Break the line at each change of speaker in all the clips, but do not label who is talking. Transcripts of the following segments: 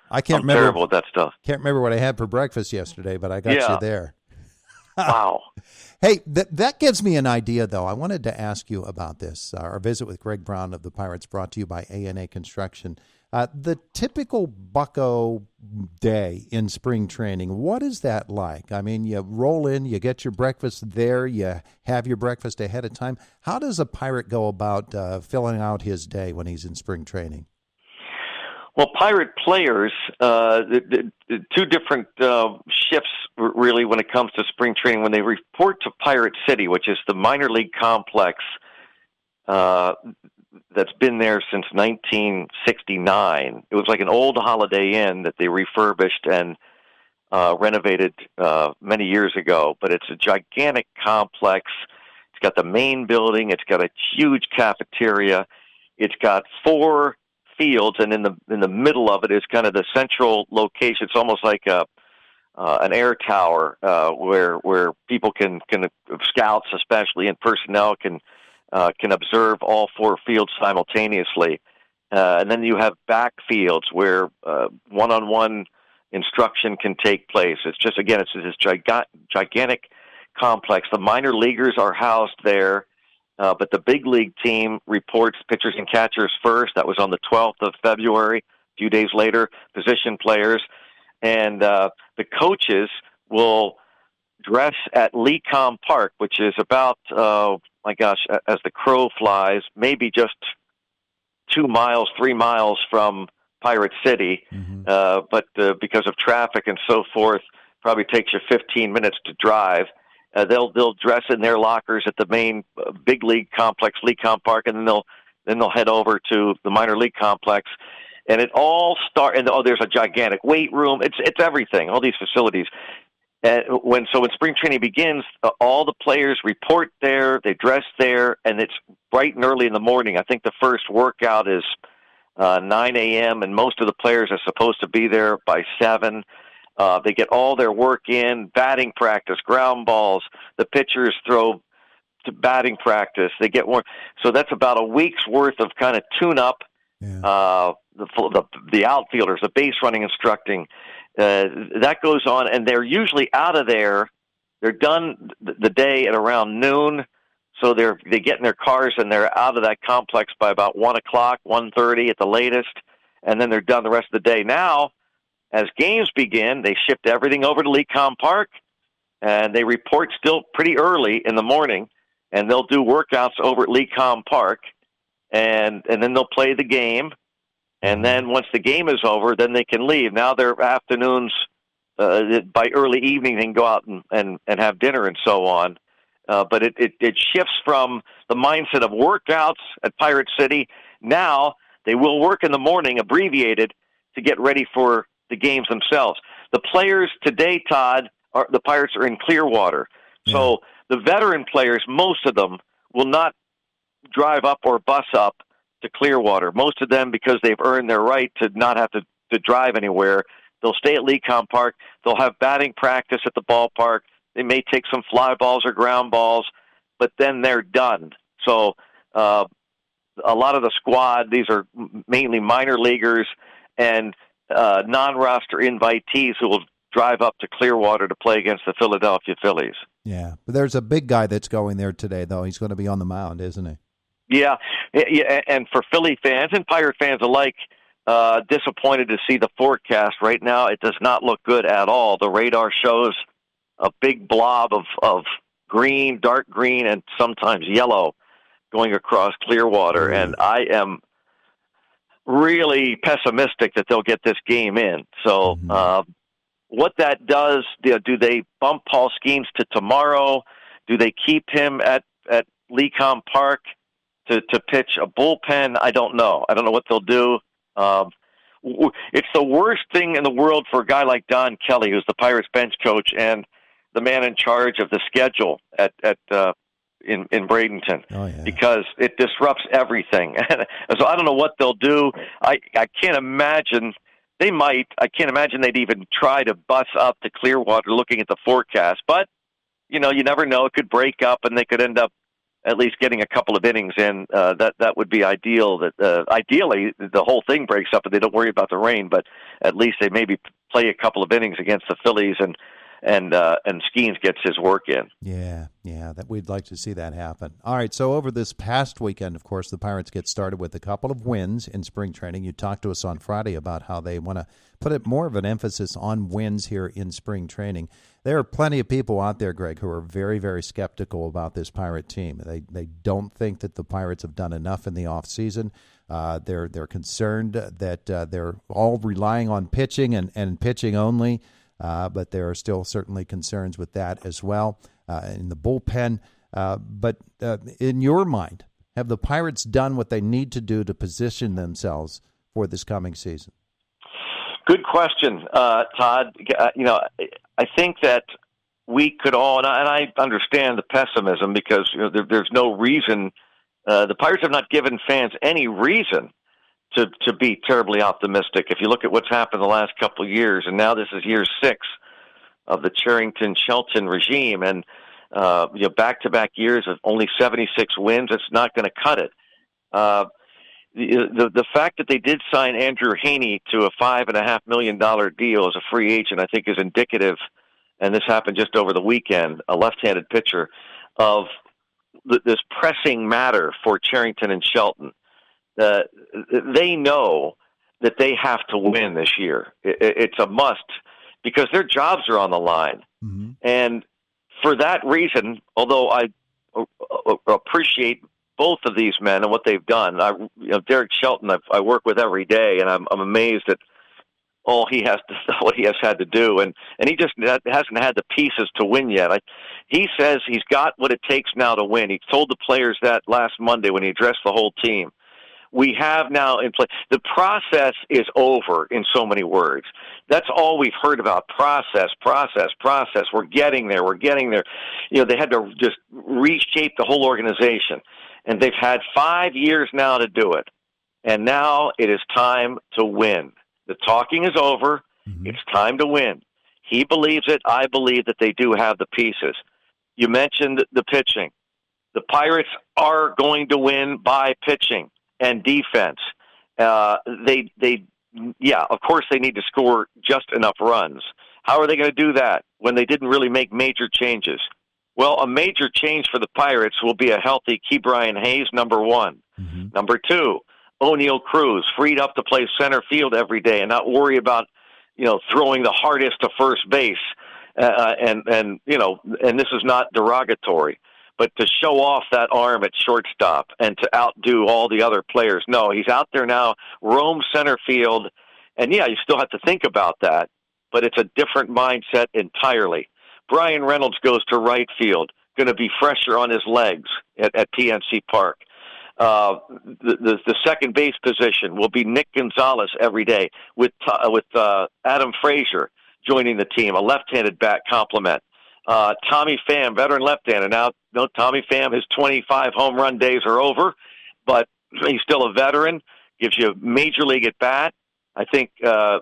I can't
I'm
remember.
terrible with that stuff.
Can't remember what I had for breakfast yesterday, but I got you there.
Wow.
Hey, that gives me an idea, though. I wanted to ask you about this. Our visit with Greg Brown of the Pirates, brought to you by A&A Construction. The typical bucko day in spring training, what is that like? I mean, you roll in, you get your breakfast there, you have your breakfast ahead of time. How does a Pirate go about filling out his day when he's in spring training?
Well, Pirate players, the two different shifts, really, when it comes to spring training. When they report to Pirate City, which is the minor league complex that's been there since 1969. It was like an old Holiday Inn that they refurbished and renovated many years ago. But it's a gigantic complex. It's got the main building. It's got a huge cafeteria. It's got 4 fields, and in the middle of it is kind of the central location. It's almost like an air tower where people can scouts, especially, and personnel can observe all 4 fields simultaneously. And then you have back fields where one-on-one instruction can take place. It's just, again, it's this gigantic complex. The minor leaguers are housed there. But the big league team reports pitchers and catchers first. That was on the 12th of February. A few days later, position players. And the coaches will dress at Lecom Park, which is about, as the crow flies, maybe just 2 miles, 3 miles from Pirate City. Mm-hmm. But because of traffic and so forth, probably takes you 15 minutes to drive. They'll dress in their lockers at the main big league complex, Lecom Park, and then they'll head over to the minor league complex, and it all and there's a gigantic weight room. It's everything. All these facilities. When spring training begins, all the players report there. They dress there, and it's bright and early in the morning. I think the first workout is 9 a.m., and most of the players are supposed to be there by 7. They get all their work in, batting practice, ground balls. The pitchers throw to batting practice. They get more. So that's about a week's worth of kind of tune-up. Yeah. The outfielders, the base running, instructing. That goes on, and they're usually out of there. They're done the day at around noon. So they get in their cars, and they're out of that complex by about 1 o'clock, 1:30 at the latest, and then they're done the rest of the day. Now, as games begin, they shift everything over to Lecom Park, and they report still pretty early in the morning, and they'll do workouts over at Lecom Park, and then they'll play the game, and then once the game is over, then they can leave. Now their afternoons, by early evening, they can go out and have dinner and so on. But it shifts from the mindset of workouts at Pirate City. Now they will work in the morning, abbreviated, to get ready for the games themselves. The players today, Todd, the Pirates are in Clearwater. Yeah. So the veteran players, most of them, will not drive up or bus up to Clearwater. Most of them, because they've earned their right to not have to drive anywhere, they'll stay at Lecom Park. They'll have batting practice at the ballpark. They may take some fly balls or ground balls, but then they're done. So a lot of the squad, these are mainly minor leaguers and non-roster invitees who will drive up to Clearwater to play against the Philadelphia Phillies.
Yeah, but there's a big guy that's going there today, though. He's going to be on the mound, isn't he?
Yeah, and for Philly fans and Pirate fans alike, disappointed to see the forecast right now. It does not look good at all. The radar shows a big blob of green, dark green, and sometimes yellow going across Clearwater, and I am really pessimistic that they'll get this game in. So what that does, do they bump Paul Skeens to tomorrow? Do they keep him at Lecom Park to pitch a bullpen? I don't know. I don't know what they'll do. It's the worst thing in the world for a guy like Don Kelly, who's the Pirates bench coach and the man in charge of the schedule in Bradenton, because it disrupts everything. So I don't know what they'll do. I can't imagine they might. I can't imagine they'd even try to bus up to Clearwater looking at the forecast. But, you never know. It could break up, and they could end up at least getting a couple of innings in. That would be ideal. That ideally the whole thing breaks up and they don't worry about the rain, but at least they maybe play a couple of innings against the Phillies and Skeens gets his work in.
Yeah, that we'd like to see that happen. All right, so over this past weekend, of course, the Pirates get started with a couple of wins in spring training. You talked to us on Friday about how they want to put more of an emphasis on wins here in spring training. There are plenty of people out there, Greg, who are very, very skeptical about this Pirate team. They don't think that the Pirates have done enough in the offseason. They're concerned that they're all relying on pitching and pitching only. But there are still certainly concerns with that as well in the bullpen. But in your mind, have the Pirates done what they need to do to position themselves for this coming season?
Good question, Todd. I think that we could all, and I understand the pessimism because there's no reason. The Pirates have not given fans any reason to be terribly optimistic. If you look at what's happened the last couple of years, and now this is year 6 of the Cherington-Shelton regime, and back-to-back years of only 76 wins, it's not going to cut it. The fact that they did sign Andrew Haney to a $5.5 million deal as a free agent, I think, is indicative, and this happened just over the weekend, a left-handed pitcher, of this pressing matter for Cherington and Shelton. They know that they have to win this year. It's a must because their jobs are on the line. Mm-hmm. And for that reason, although I appreciate both of these men and what they've done, Derek Shelton I work with every day, and I'm amazed at what he has had to do, and he just hasn't had the pieces to win yet. He says he's got what it takes now to win. He told the players that last Monday when he addressed the whole team. We have now in place. The process is over in so many words. That's all we've heard about. Process. We're getting there. They had to just reshape the whole organization. And they've had 5 years now to do it. And now it is time to win. The talking is over. Mm-hmm. It's time to win. He believes it. I believe that they do have the pieces. You mentioned the pitching. The Pirates are going to win by pitching and defense. Of course they need to score just enough runs. How are they going to do that when they didn't really make major changes? Well, a major change for the Pirates will be a healthy Ke'Bryan Hayes, number 1. Mm-hmm. Number 2, O'Neal Cruz, freed up to play center field every day and not worry about, throwing the hardest to first base. And this is not derogatory, but to show off that arm at shortstop and to outdo all the other players. No, he's out there now, roam center field. And you still have to think about that, but it's a different mindset entirely. Brian Reynolds goes to right field, going to be fresher on his legs at PNC Park. The second base position will be Nick Gonzalez every day with Adam Frazier joining the team, a left-handed bat complement. Tommy Pham, veteran left-hander. Now, Tommy Pham, his 25 home run days are over, but he's still a veteran, gives you a major league at bat. I think a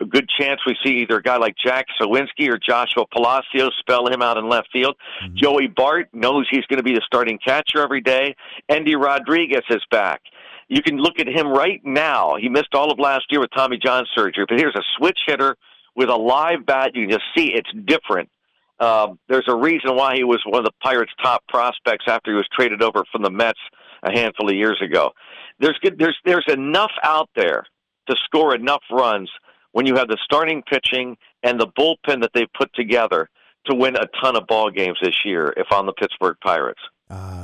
good chance we see either a guy like Jack Sawinski or Joshua Palacios spell him out in left field. Mm-hmm. Joey Bart knows he's going to be the starting catcher every day. Andy Rodriguez is back. You can look at him right now. He missed all of last year with Tommy John surgery, but here's a switch hitter with a live bat. You can just see it's different. There's a reason why he was one of the Pirates' top prospects after he was traded over from the Mets a handful of years ago. There's enough out there to score enough runs when you have the starting pitching and the bullpen that they've put together to win a ton of ball games this year if I'm the Pittsburgh Pirates.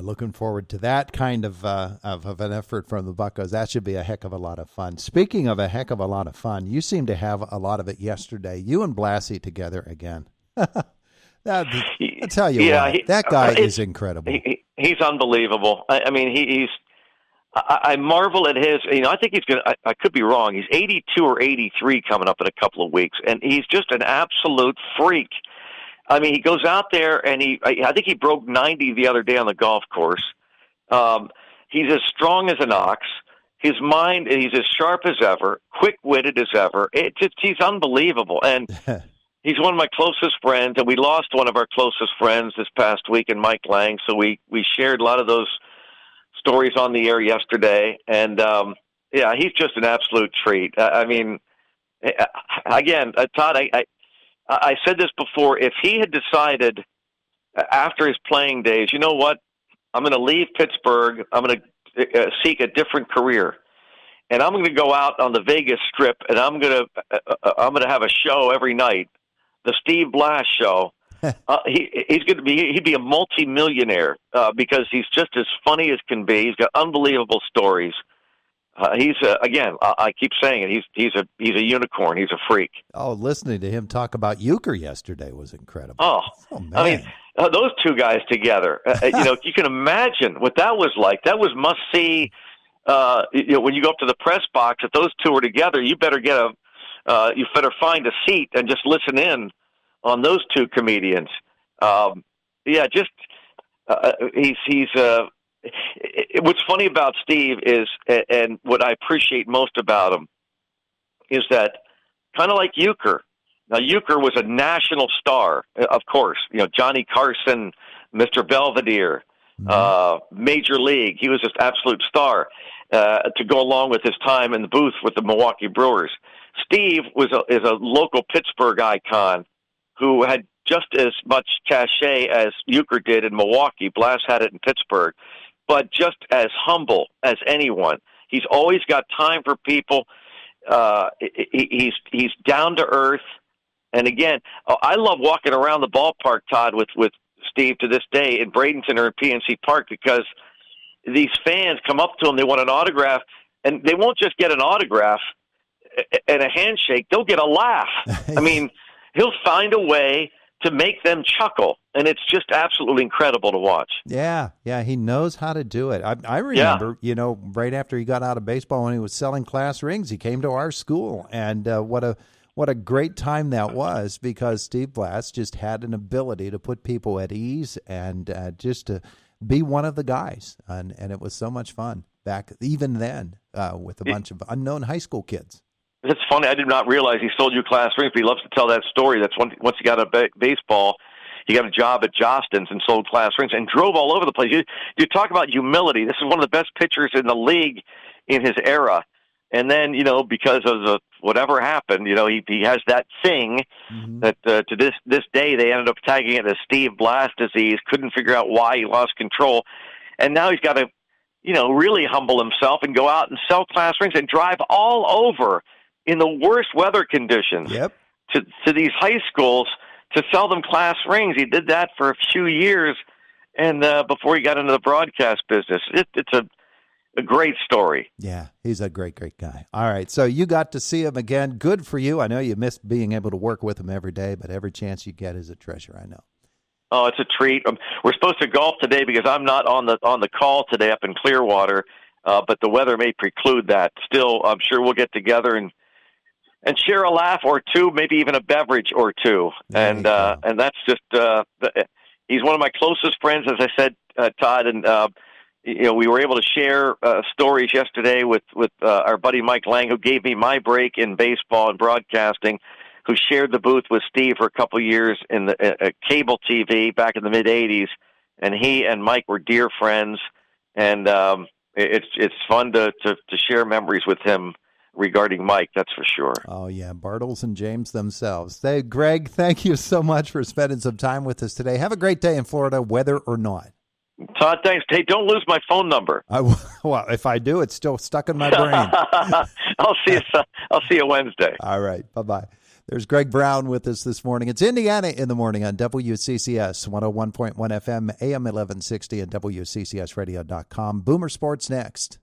Looking forward to that kind of an effort from the Buccos. That should be a heck of a lot of fun. Speaking of a heck of a lot of fun, you seem to have a lot of it yesterday. You and Blassie together again. I'll tell you what, that guy is incredible.
He's unbelievable. I mean, I marvel at his, I think he's going to, I could be wrong. He's 82 or 83 coming up in a couple of weeks, and he's just an absolute freak. I mean, he goes out there and I think he broke 90 the other day on the golf course. He's as strong as an ox. His mind, he's as sharp as ever, quick-witted as ever. He's unbelievable. And He's one of my closest friends, and we lost one of our closest friends this past week in Mike Lang. So we shared a lot of those stories on the air yesterday. And, yeah, he's just an absolute treat. I mean, again, Todd, I said this before. If he had decided after his playing days, you know what, I'm going to leave Pittsburgh, I'm going to seek a different career, and I'm going to go out on the Vegas Strip, and I'm going to have a show every night, the Steve Blass show. He'd be a multi-millionaire because he's just as funny as can be. He's got unbelievable stories. He's again, I keep saying it. He's a unicorn. He's a freak.
Oh, listening to him talk about euchre yesterday was incredible.
Oh
man.
I mean, those two guys together. You can imagine what that was like. That was must see. When you go up to the press box, if those two are together, you better you better find a seat and just listen in on those two comedians. What's funny about Steve is, and what I appreciate most about him, is that kind of like Euchre. Now, Euchre was a national star, of course. Johnny Carson, Mr. Belvedere, Major League. He was just absolute star to go along with his time in the booth with the Milwaukee Brewers. Steve is a local Pittsburgh icon who had just as much cachet as Euchre did in Milwaukee. Blass had it in Pittsburgh, but just as humble as anyone. He's always got time for people. He's down to earth. And again, I love walking around the ballpark, Todd, with Steve to this day in Bradenton or in PNC Park, because these fans come up to him, they want an autograph, and they won't just get an autograph and a handshake, they'll get a laugh. I mean, he'll find a way to make them chuckle, and it's just absolutely incredible to watch. Yeah,
he knows how to do it. I remember, right after he got out of baseball, when he was selling class rings, he came to our school, and what a great time that was, because Steve Blass just had an ability to put people at ease and just to be one of the guys, and it was so much fun back even then with a bunch of unknown high school kids.
It's funny. I did not realize he sold you class rings, but he loves to tell that story. That's once he got out of baseball, he got a job at Jostens and sold class rings and drove all over the place. You talk about humility. This is one of the best pitchers in the league in his era. And then, because of whatever happened, he has that thing that to this day they ended up tagging it as Steve Blass disease. Couldn't figure out why he lost control, and now he's got to, really humble himself and go out and sell class rings and drive all over in the worst weather conditions to these high schools to sell them class rings. He did that for a few years, and before he got into the broadcast business, it's a great story.
Yeah, he's a great, great guy. All right, so you got to see him again. Good for you. I know you missed being able to work with him every day, but every chance you get is a treasure, I know.
Oh, it's a treat. We're supposed to golf today because I'm not on the call today up in Clearwater, but the weather may preclude that. Still, I'm sure we'll get together and share a laugh or two, maybe even a beverage or two. And that's just he's one of my closest friends, as I said, Todd, and we were able to share stories yesterday with our buddy Mike Lang, who gave me my break in baseball and broadcasting, who shared the booth with Steve for a couple of years in the cable TV back in the mid-'80s, and he and Mike were dear friends, and it's fun to share memories with him regarding Mike, that's for sure.
Oh, yeah, Bartles and James themselves. Hey, Greg, thank you so much for spending some time with us today. Have a great day in Florida, weather or not.
Todd, thanks. Hey, don't lose my phone number.
Well, if I do, it's still stuck in my brain.
I'll see you Wednesday.
All right, bye-bye. There's Greg Brown with us this morning. It's Indiana in the Morning on WCCS 101.1 FM, AM 1160, and WCCSradio.com. Boomer Sports next.